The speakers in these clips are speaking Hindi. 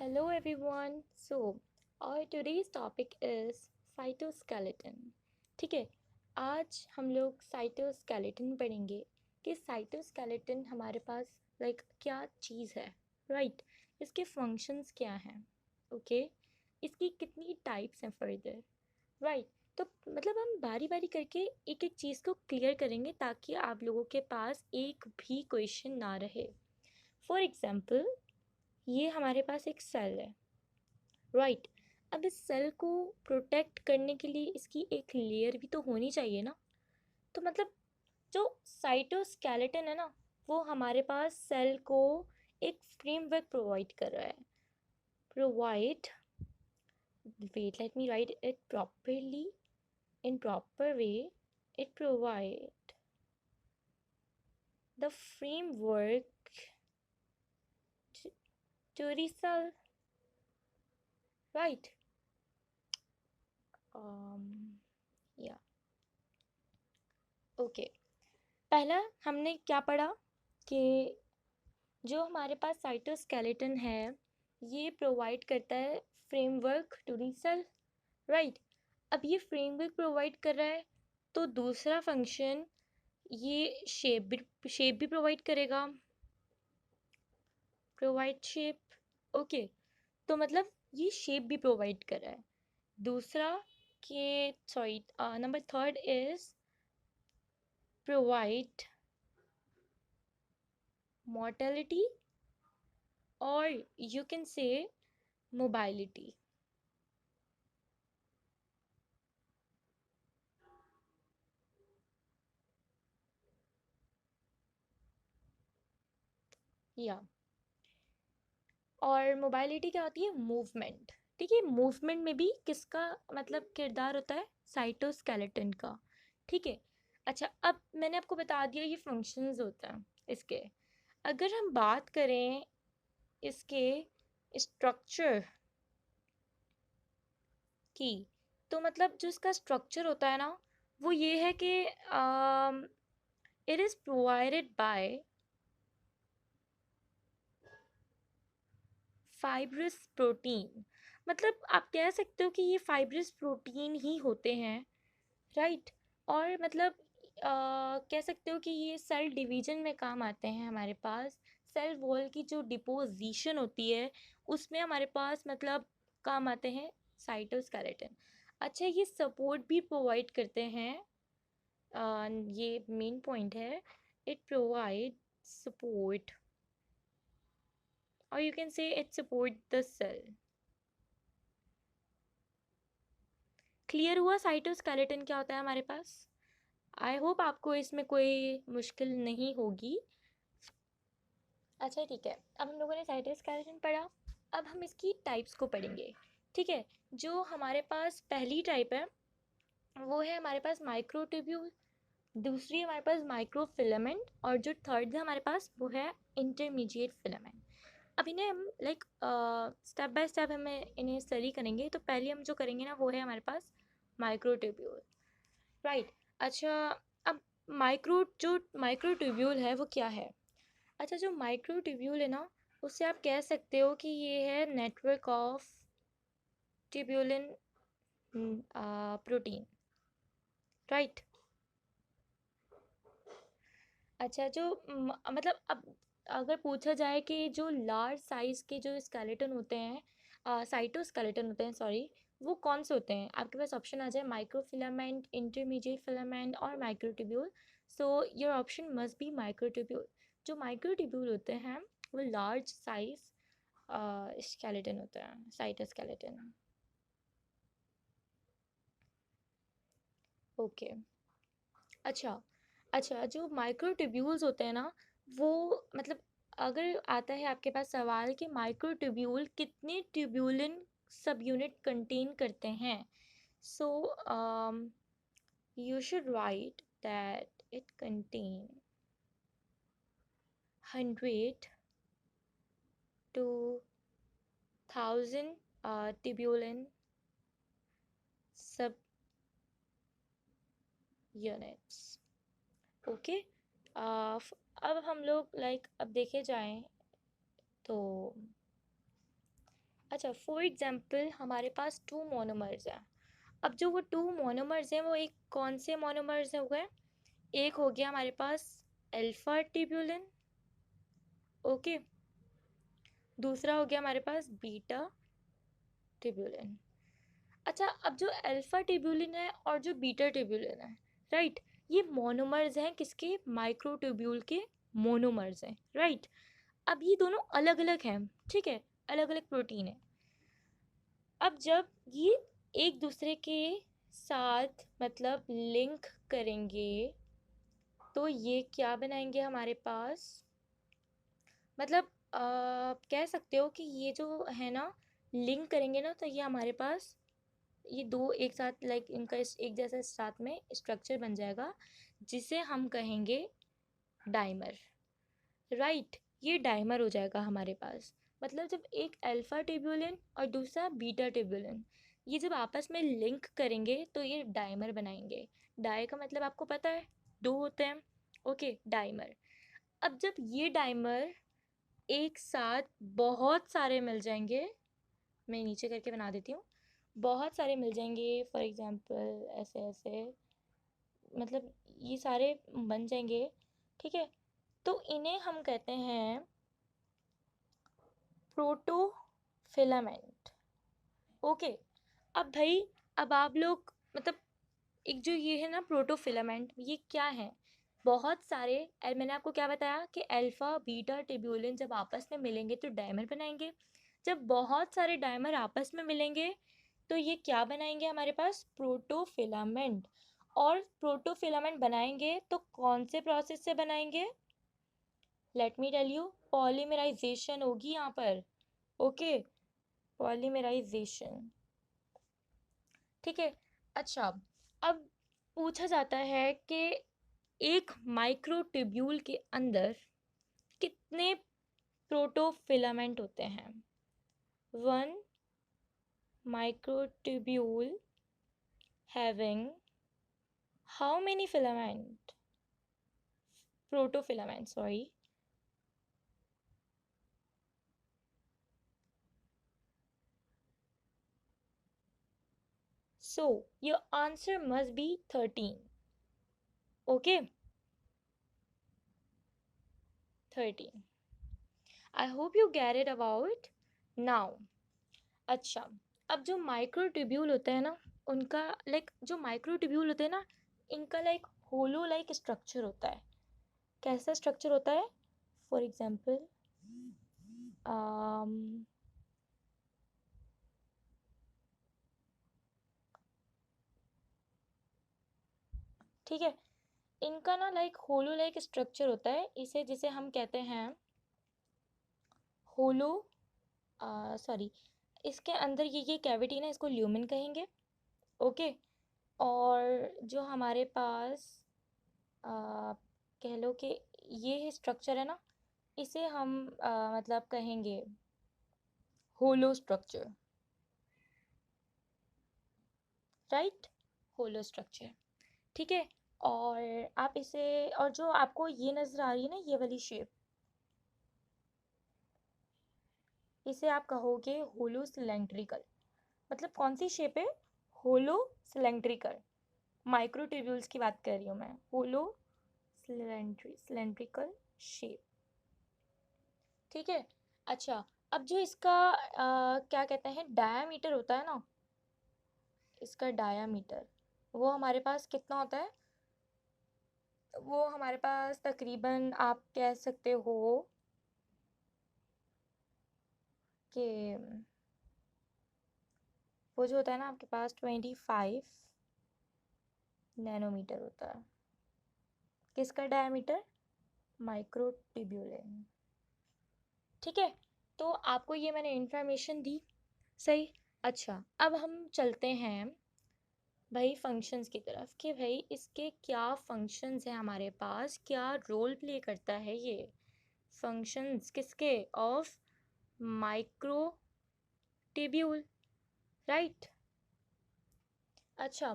Hello everyone. So, our today's topic is cytoskeleton. ठीक है, आज हम लोग साइटोस्केलेटन पढ़ेंगे कि साइटोस्केलेटन हमारे पास क्या चीज़ है, राइट? इसके फंक्शंस क्या हैं, ओके? इसकी कितनी टाइप्स हैं फर्दर, राइट? तो मतलब हम बारी बारी करके एक एक चीज़ को क्लियर करेंगे ताकि आप लोगों के पास एक भी क्वेश्चन ना रहे. फॉर एग्जाम्पल, ये हमारे पास एक सेल है, राइट? अब इस सेल को प्रोटेक्ट करने के लिए इसकी एक लेयर भी तो होनी चाहिए ना. तो मतलब जो साइटोस्केलेटन है ना, वो हमारे पास सेल को एक फ्रेमवर्क प्रोवाइड कर रहा है. Provide, wait let me write it properly in proper way. It provide the framework to the cell, right? Yeah. Okay, पहला हमने क्या पढ़ा कि जो हमारे पास साइटोस्केलेटन है ये प्रोवाइड करता है framework to the cell, right? अब ये फ्रेमवर्क प्रोवाइड कर रहा है तो दूसरा फंक्शन ये शेप भी प्रोवाइड करेगा. Provide shape, okay. तो मतलब ये शेप भी प्रोवाइड कर रहा है. दूसरा के sorry number third is provide mortality or you can say mobility. या और मोबाइलिटी क्या होती है? मूवमेंट. ठीक है, मूवमेंट में भी किसका मतलब किरदार होता है? साइटोस्केलेटन का. ठीक है. अच्छा, अब मैंने आपको बता दिया ये फंक्शंस होते हैं इसके. अगर हम बात करें इसके स्ट्रक्चर की, तो मतलब जो इसका स्ट्रक्चर होता है ना, वो ये है कि it is provided by fibrous protein. मतलब आप कह सकते हो कि ये फाइब्रस प्रोटीन ही होते हैं, राइट? और मतलब कह सकते हो कि ये सेल डिवीजन में काम आते हैं. हमारे पास सेल वॉल की जो डिपोजिशन होती है उसमें हमारे पास मतलब काम आते हैं साइटोस्केलेटन. अच्छा, ये सपोर्ट भी प्रोवाइड करते हैं. ये मेन पॉइंट है. It provide support or you can say it support the cell. Clear हुआ साइटोस्केलेटन क्या होता है हमारे पास? आई होप आपको इसमें कोई मुश्किल नहीं होगी. अच्छा ठीक है, अब हम लोगों ने साइटोस्केलेटन पढ़ा. अब हम इसकी टाइप्स को पढ़ेंगे. ठीक है, जो हमारे पास पहली टाइप है वो है हमारे पास माइक्रोट्यूब्यूल. दूसरी हमारे पास माइक्रोफिलामेंट और जो थर्ड है हमारे पास वो है इंटरमीडिएट फिलामेंट. अब इन्हें हम स्टेप बाय स्टेप हमें इन्हें स्टडी करेंगे. तो पहले हम जो करेंगे ना वो है हमारे पास माइक्रोट्यूब्यूल, राइट? अच्छा, अब माइक्रोट्यूब्यूल है वो क्या है? अच्छा, जो माइक्रोट्यूब्यूल है ना, उससे आप कह सकते हो कि ये है network of tubulin protein, right? अच्छा, जो मतलब अब अगर पूछा जाए कि जो लार्ज साइज के जो स्केलेटन होते हैं, साइटोस्केलेटन होते हैं, सॉरी, वो कौन से होते हैं? आपके पास ऑप्शन आ जाए माइक्रोफिलामेंट, इंटरमीडिएट फिलामेंट और microtubule. So your option must be microtubule. जो माइक्रोट्यूब्यूल होते हैं वो लार्ज साइज स्केलेटन होता है, साइटोस्केलेटन. ओके. अच्छा, अच्छा, जो माइक्रोट्यूब्यूल्स होते हैं ना, वो मतलब अगर आता है आपके पास सवाल कि माइक्रोट्यूब्यूल कितने ट्यूब्यूलिन सब यूनिट कंटेन करते हैं, सो you should write that it contain 100 to 1000 tubulin sub units. Okay. अब हम लोग अब देखे जाएं तो अच्छा, फॉर एग्जांपल हमारे पास 2 मोनोमर्स हैं। अब जो वो 2 मोनोमर्स हैं वो एक कौन से मोनोमर्स हो गए? एक हो गया हमारे पास अल्फा ट्यूब्यूलिन, ओके, दूसरा हो गया हमारे पास बीटा ट्यूब्यूलिन। अच्छा, अब जो अल्फा ट्यूब्यूलिन है और जो बीटा ट्यूब्यूलिन है, राइट, ये मोनोमर्स हैं किसके? माइक्रोट्यूब्यूल के मोनोमर्स हैं, राइट। अब ये दोनों अलग अलग हैं, ठीक है, अलग अलग प्रोटीन है। अब जब ये एक दूसरे के साथ मतलब लिंक करेंगे तो ये क्या बनाएंगे हमारे पास? मतलब कह सकते हो कि ये जो है ना, लिंक करेंगे ना तो ये हमारे पास ये दो एक साथ लाइक इनका एक जैसा साथ में स्ट्रक्चर बन जाएगा जिसे हम कहेंगे डाइमर, राइट। ये डाइमर हो जाएगा हमारे पास। मतलब जब एक अल्फा ट्यूब्यूलिन और दूसरा बीटा ट्यूब्यूलिन ये जब आपस में लिंक करेंगे तो ये डाइमर बनाएंगे। डाई का मतलब आपको पता है, दो होते हैं, ओके, डाइमर। अब जब ये डाइमर एक साथ बहुत सारे मिल जाएंगे, मैं नीचे करके बना देती हूँ, बहुत सारे मिल जाएंगे, फॉर एग्जांपल ऐसे ऐसे, मतलब ये सारे बन जाएंगे, ठीक है, तो इन्हें हम कहते हैं प्रोटोफिलामेंट, ओके। अब भाई, अब आप लोग मतलब एक जो ये है ना प्रोटोफिलामेंट, ये क्या है? बहुत सारे, मैंने आपको क्या बताया कि अल्फा बीटा ट्यूब्यूलिन जब आपस में मिलेंगे तो डायमर बनाएंगे। जब बहुत सारे डायमर आपस में मिलेंगे तो ये क्या बनाएंगे हमारे पास? प्रोटोफिलामेंट। और प्रोटोफिलामेंट बनाएंगे तो कौन से प्रोसेस से बनाएंगे? Let me tell you, polymerization होगी यहाँ पर, ओके, पॉलीमराइजेशन, ठीक है। अच्छा, अब पूछा जाता है कि एक माइक्रोट्यूब्यूल के अंदर कितने प्रोटोफिलामेंट होते हैं? One microtubule having how many filament? Protofilament, sorry. So your answer must be 13. Okay? 13. I hope you get it about now. अच्छा, अब जो माइक्रोट्यूब्यूल होते हैं ना, उनका लाइक जो माइक्रोट्यूब्यूल होते हैं ना, इनका लाइक होलो लाइक स्ट्रक्चर होता है। कैसा स्ट्रक्चर होता है? फॉर एग्जाम्पल ठीक है, इनका ना लाइक होलो लाइक स्ट्रक्चर होता है, इसे जिसे हम कहते हैं होलो, सॉरी, इसके अंदर ये कैविटी ना, इसको ल्यूमेन कहेंगे, ओके। और जो हमारे पास कह लो कि ये स्ट्रक्चर है ना, इसे हम मतलब कहेंगे होलो स्ट्रक्चर, राइट, होलो स्ट्रक्चर, ठीक है। और आप इसे, और जो आपको ये नज़र आ रही है ना, ये वाली शेप, इसे आप कहोगे होलो सिलेंड्रिकल। मतलब कौन सी शेप है? होलो सिलेंड्रिकल। माइक्रोट्यूब्यूल्स की बात कर रही हूँ मैं, होलो सिलेंड्रिकल शेप, ठीक है। अच्छा, अब जो इसका क्या कहते हैं, डायामीटर होता है ना, इसका डायामीटर वो हमारे पास कितना होता है? वो हमारे पास तकरीबन आप कह सकते हो कि वो जो होता है ना आपके पास 25 नैनोमीटर होता है। किसका डायमीटर? माइक्रोट्यूब्यूलिन, ठीक है। तो आपको ये मैंने इंफॉर्मेशन दी, सही। अच्छा, अब हम चलते हैं भाई फंक्शंस की तरफ कि भाई इसके क्या फंक्शंस हैं हमारे पास, क्या रोल प्ले करता है ये फंक्शंस किसके? Of microtubule, right. अच्छा,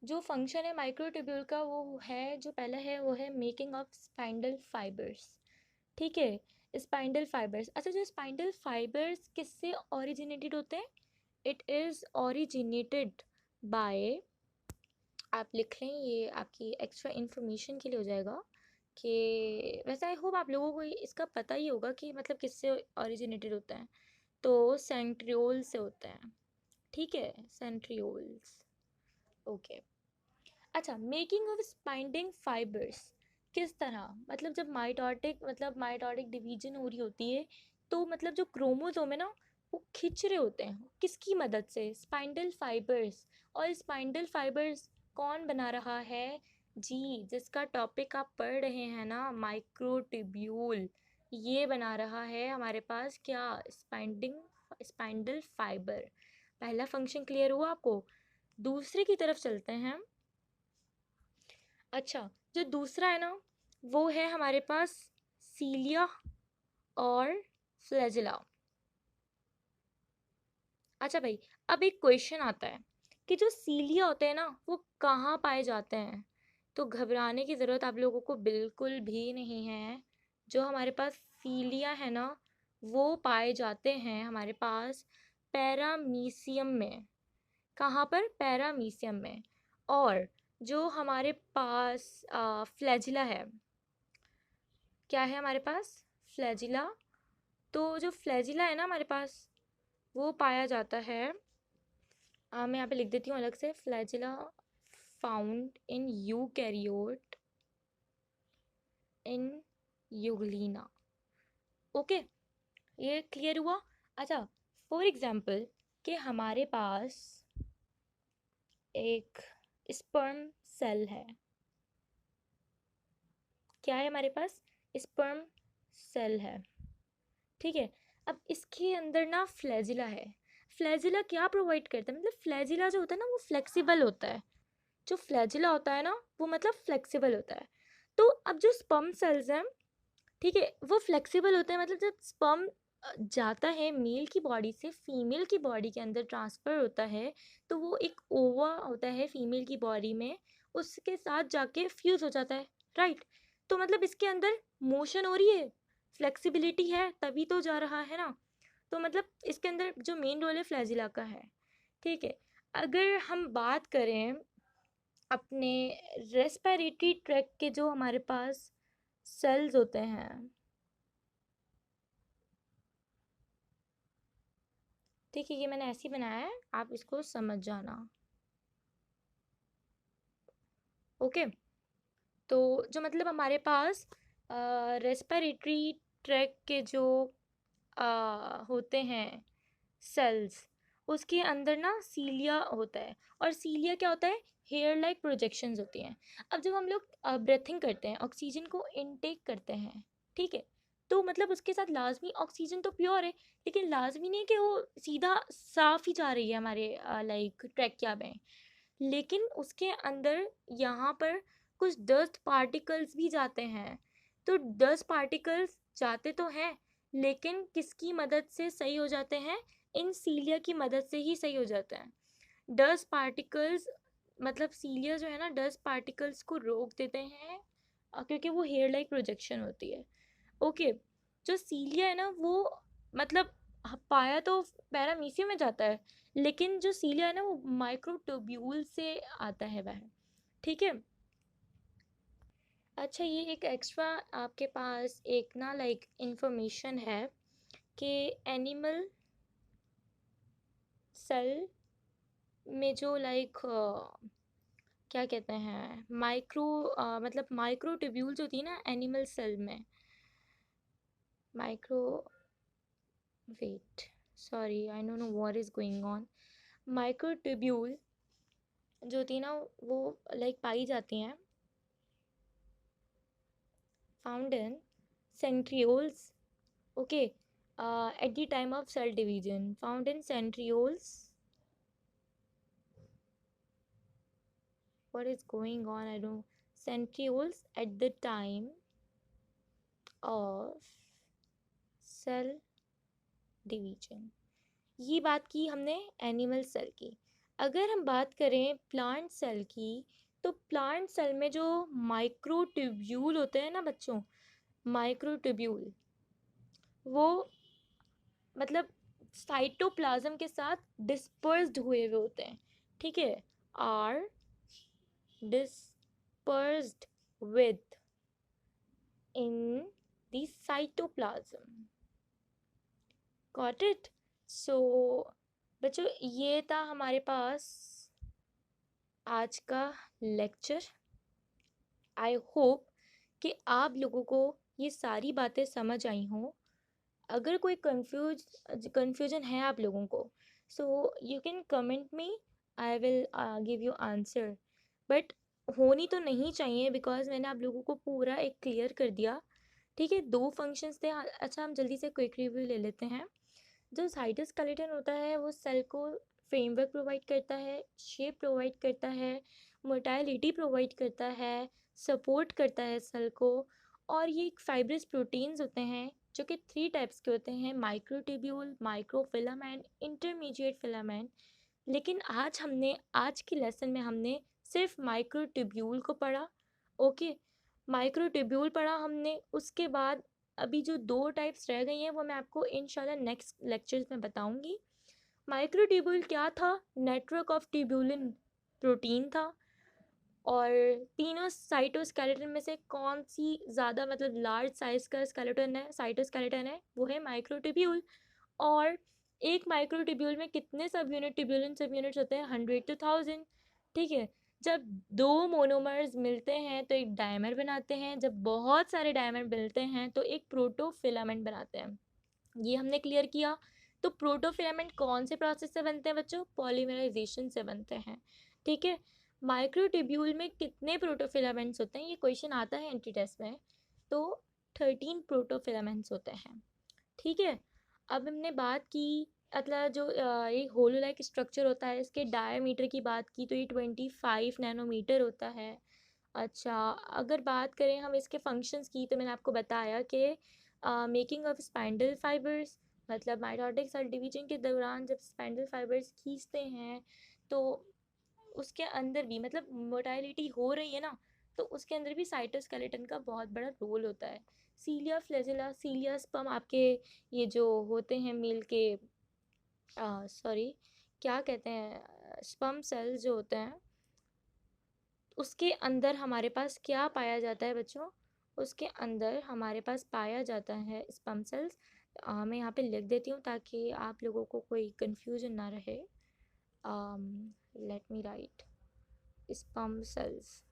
जो फंक्शन है माइक्रोट्यूब्यूल का वो है, जो पहला है वो है मेकिंग ऑफ स्पाइंडल फाइबर्स, ठीक है। Spindle fibres. अच्छा, जो स्पाइंडल फाइबर्स किससे ओरिजिनेटेड होते हैं? इट इज़ ओरिजिनेटेड बाय, आप लिख लें, ये आपकी एक्स्ट्रा इन्फॉर्मेशन के लिए हो जाएगा कि वैसे आई होप आप लोगों को इसका पता ही होगा कि मतलब किससे ओरिजिनेटेड होता है। तो सेंट्रियोल से होता है, ठीक है, सेंट्रियोल्स। ओके। अच्छा, मेकिंग ऑफ स्पाइंडिंग फाइबर्स किस तरह, मतलब जब माइटोटिक डिवीजन हो रही होती है तो मतलब जो क्रोमोसोम है ना वो खिंच रहे होते हैं, किसकी मदद से? Spindle fibres. और स्पाइंडल फाइबर्स कौन बना रहा है जी? जिसका टॉपिक आप पढ़ रहे हैं ना, माइक्रोट्यूब्यूल, ये बना रहा है हमारे पास क्या? Spindle fibre. पहला फंक्शन क्लियर हुआ आपको? दूसरे की तरफ चलते हैं। अच्छा, जो दूसरा है ना वो है हमारे पास सीलिया और फ्लैजिला। अच्छा भाई, अब एक क्वेश्चन आता है कि जो सीलिया होते हैं ना वो कहाँ पाए जाते हैं? तो घबराने की ज़रूरत आप लोगों को बिल्कुल भी नहीं है। जो हमारे पास सीलिया है ना वो पाए जाते हैं हमारे पास पैरामीशियम में। कहाँ पर? पैरामीशियम में। और जो हमारे पास फ्लैजिला है, क्या है हमारे पास? फ्लैजिला। तो जो फ्लैजिला है ना हमारे पास वो पाया जाता है, मैं यहाँ पे लिख देती हूँ अलग से, flagella found in eukaryote in Euglena. Okay, ये क्लियर हुआ? अच्छा, फॉर एग्जाम्पल कि हमारे पास एक स्पर्म सेल है। क्या है हमारे पास? स्पर्म सेल है, ठीक है। अब इसके अंदर ना फ्लैजिला है। फ्लैजिला क्या प्रोवाइड करता है? मतलब फ्लैजिला जो होता है ना वो फ्लेक्सिबल होता है। जो फ्लैजिला होता है ना वो मतलब फ्लेक्सिबल होता है। तो अब जो स्पर्म सेल्स हैं, ठीक है, वो फ्लेक्सिबल होते हैं। मतलब जब स्पर्म जाता है मेल की बॉडी से फीमेल की बॉडी के अंदर ट्रांसफ़र होता है तो वो एक ओवा होता है फीमेल की बॉडी में, उसके साथ जाके फ्यूज़ हो जाता है, राइट। तो मतलब इसके अंदर मोशन हो रही है, फ्लेक्सिबिलिटी है, तभी तो जा रहा है ना। तो मतलब इसके अंदर जो मेन रोल है फ्लैजिला का है, ठीक है। अगर हम बात करें अपने रेस्पिरेटरी ट्रैक के जो हमारे पास सेल्स होते हैं, ठीक है, ये मैंने ऐसे ही बनाया है, आप इसको समझ जाना। ओके, तो जो मतलब हमारे पास रेस्पिरेटरी ट्रैक के जो होते हैं सेल्स, उसके अंदर ना सीलिया होता है। और सीलिया क्या होता है? हेयर लाइक प्रोजेक्शंस होती हैं। अब जब हम लोग ब्रेथिंग करते हैं, ऑक्सीजन को इनटेक करते हैं, ठीक है, तो मतलब उसके साथ लाजमी ऑक्सीजन तो प्योर है, लेकिन लाजमी नहीं है कि वो सीधा साफ ही जा रही है हमारे लाइक ट्रैकिया में। लेकिन उसके अंदर यहाँ पर कुछ डस्ट पार्टिकल्स भी जाते हैं। तो डस्ट पार्टिकल्स जाते तो हैं, लेकिन किसकी मदद से सही हो जाते हैं? इन सीलिया की मदद से ही सही हो जाते हैं। डस्ट पार्टिकल्स, मतलब सीलिया जो है ना डस्ट पार्टिकल्स को रोक देते हैं, क्योंकि वो हेयर लाइक प्रोजेक्शन होती है। ओके, जो सीलिया है ना वो मतलब पाया तो पैरामीशियम में जाता है, लेकिन जो सीलिया है ना वो माइक्रोट्यूब्यूल से आता है वह, ठीक है। अच्छा, ये एक एक्स्ट्रा आपके पास एक ना लाइक इंफॉर्मेशन है कि एनिमल सेल में जो लाइक क्या कहते हैं मतलब माइक्रोट्यूब्यूल्स होती है ना एनिमल सेल में, micro wait, sorry I don't know what is going on. Microtubule जो होती है ना वो लाइक पाई जाती हैं found in centrioles, okay, at the time of cell division, found in centrioles. What is going on? I don't. Centrioles at the time of cell division. ये बात की हमने एनिमल सेल की। अगर हम बात करें प्लांट सेल की, तो प्लांट सेल में जो माइक्रोट्यूब्यूल होते हैं ना बच्चों, माइक्रोट्यूब्यूल, वो मतलब साइटोप्लाज्म के साथ डिस्पर्स्ड हुए हुए होते हैं, ठीक है, are dispersed with in the cytoplasm. Got it? So बच्चों ये था हमारे पास आज का लेक्चर। आई होप कि आप लोगों को ये सारी बातें समझ आई हों। अगर कोई कन्फ्यूजन है आप लोगों को, so you can comment me, I will give you answer. But होनी तो नहीं चाहिए, बिकॉज मैंने आप लोगों को पूरा एक क्लियर कर दिया। ठीक है, 2 फंक्शंस थे। अच्छा, हम जल्दी से क्विक रिव्यू ले लेते हैं। जो साइटोस्केलेटन होता है वो सेल को फ्रेमवर्क प्रोवाइड करता है, शेप प्रोवाइड करता है, मोटाइलिटी प्रोवाइड करता है, सपोर्ट करता है सेल को। और ये फाइब्रस प्रोटीन्स होते हैं जो कि 3 टाइप्स के होते हैं, माइक्रोट्यूब्यूल, माइक्रोफिलामेंट, इंटरमीडिएट फिलामेंट। लेकिन आज की लेसन में हमने सिर्फ माइक्रोट्यूब्यूल को पढ़ा। ओके, माइक्रोट्यूब्यूल पढ़ा हमने। उसके बाद अभी जो 2 टाइप्स रह गई हैं वो मैं आपको इंशाल्लाह नेक्स्ट लेक्चर्स में बताऊंगी। माइक्रोट्यूब्यूल क्या था? नेटवर्क ऑफ ट्यूब्यूलिन प्रोटीन था। और तीनों साइटोस्केलेटन में से कौन सी ज़्यादा मतलब लार्ज साइज का स्केलेटन है, साइटोस्केलेटन है, वो है माइक्रोट्यूब्यूल। और एक माइक्रोट्यूब्यूल में कितने सब यूनिट्स होते हैं? 100 to 1000। ठीक है, जब 2 मोनोमर्स मिलते हैं तो एक डायमर बनाते हैं, जब बहुत सारे डायमर मिलते हैं तो एक प्रोटोफिलामेंट बनाते हैं। ये हमने क्लियर किया। तो प्रोटोफिलामेंट कौन से प्रोसेस से बनते हैं बच्चों? पॉलीमराइजेशन से बनते हैं। ठीक है, माइक्रोट्यूब्यूल में कितने प्रोटोफिलामेंट्स होते हैं? ये क्वेश्चन आता है एंट्री टेस्ट में। तो 13 प्रोटोफिलामेंट्स होते हैं। ठीक है, अब हमने बात की मतलब जो ये होलो लाइक स्ट्रक्चर होता है, इसके डायमीटर की बात की तो ये 25 नैनोमीटर होता है। अच्छा, अगर बात करें हम इसके फंक्शंस की तो मैंने आपको बताया कि मेकिंग ऑफ स्पाइंडल फाइबर्स, मतलब माइटोटिक सेल डिवीजन के दौरान जब स्पाइंडल फाइबर्स खींचते हैं तो उसके अंदर भी मतलब मोटाइलिटी हो रही है ना, तो उसके अंदर भी साइटोस्केलेटन का बहुत बड़ा रोल होता है। सीलिया फ्लैजिला, सीलिया स्पर्म आपके ये जो होते हैं मेल के सॉरी क्या कहते हैं, स्पर्म सेल्स जो होते हैं, उसके अंदर हमारे पास क्या पाया जाता है बच्चों? उसके अंदर हमारे पास पाया जाता है स्पर्म सेल्स। मैं यहाँ पे लिख देती हूँ ताकि आप लोगों को कोई कंफ्यूजन ना रहे। Late me right sperm cells.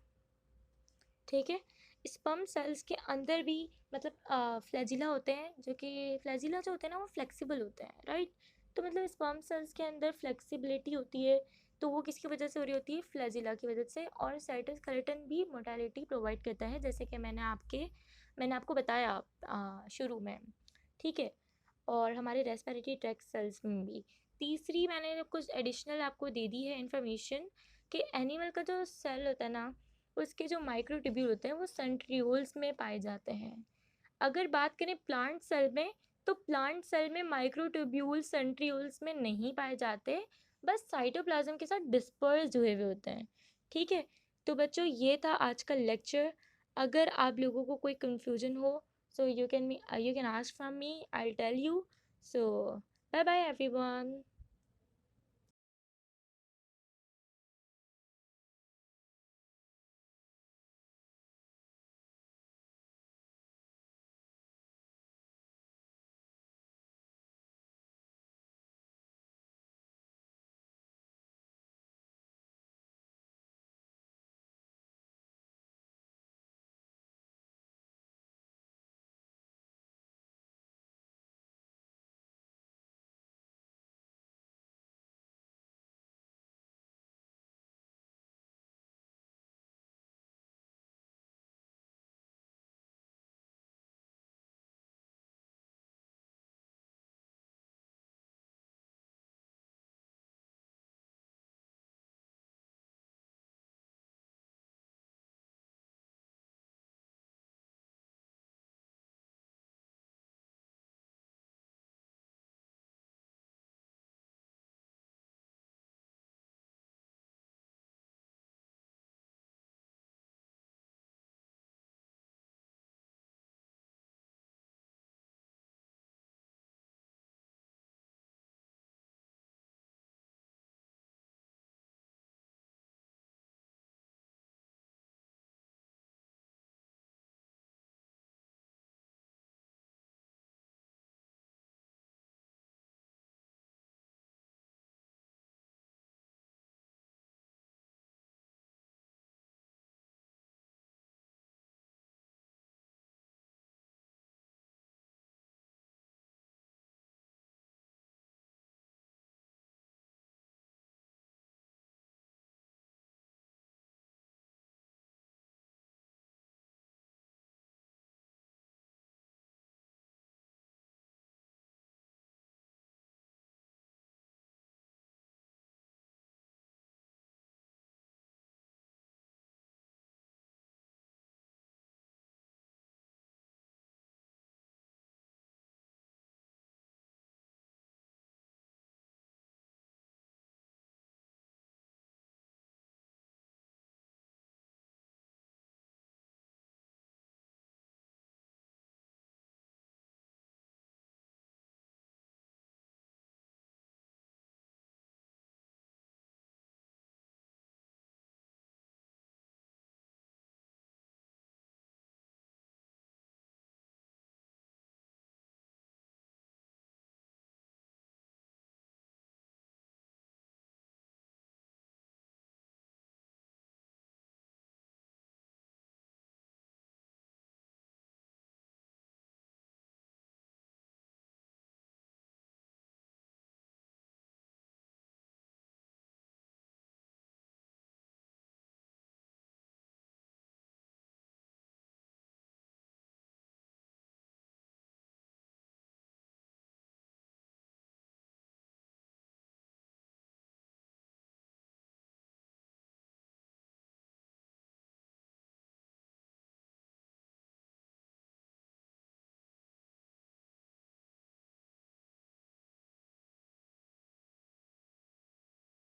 ठीक है, स्पर्म सेल्स के अंदर भी मतलब फ्लैजिला होते हैं, जो कि फ्लैजिला जो होते हैं ना वो फ्लेक्सिबल होते हैं, राइट। तो मतलब स्पर्म सेल्स के अंदर फ्लेक्सिबिलिटी होती है, तो वो किसकी वजह से हो रही होती है? फ्लैजिला की वजह से। और साइटोस्केलेटन भी मोटालिटी प्रोवाइड करता है, जैसे कि मैंने आपको बताया शुरू में। ठीक है, और हमारे रेस्पिरेटरी ट्रैक्ट सेल्स में भी। तीसरी मैंने कुछ एडिशनल आपको दे दी है इन्फॉर्मेशन कि एनिमल का जो सेल होता है ना, उसके जो माइक्रोट्यूब्यूल होते हैं वो सेंट्रियोल्स में पाए जाते हैं। अगर बात करें प्लांट सेल में, तो प्लांट सेल में माइक्रोट्यूब्यूल सेंट्रियोल्स में नहीं पाए जाते, बस साइटोप्लाज्म के साथ डिस्पर्स्ड हुए हुए होते हैं। ठीक है, तो बच्चों ये था आज का लेक्चर। अगर आप लोगों को कोई कंफ्यूजन हो, so you can ask from me, I'll tell you. So bye bye everyone.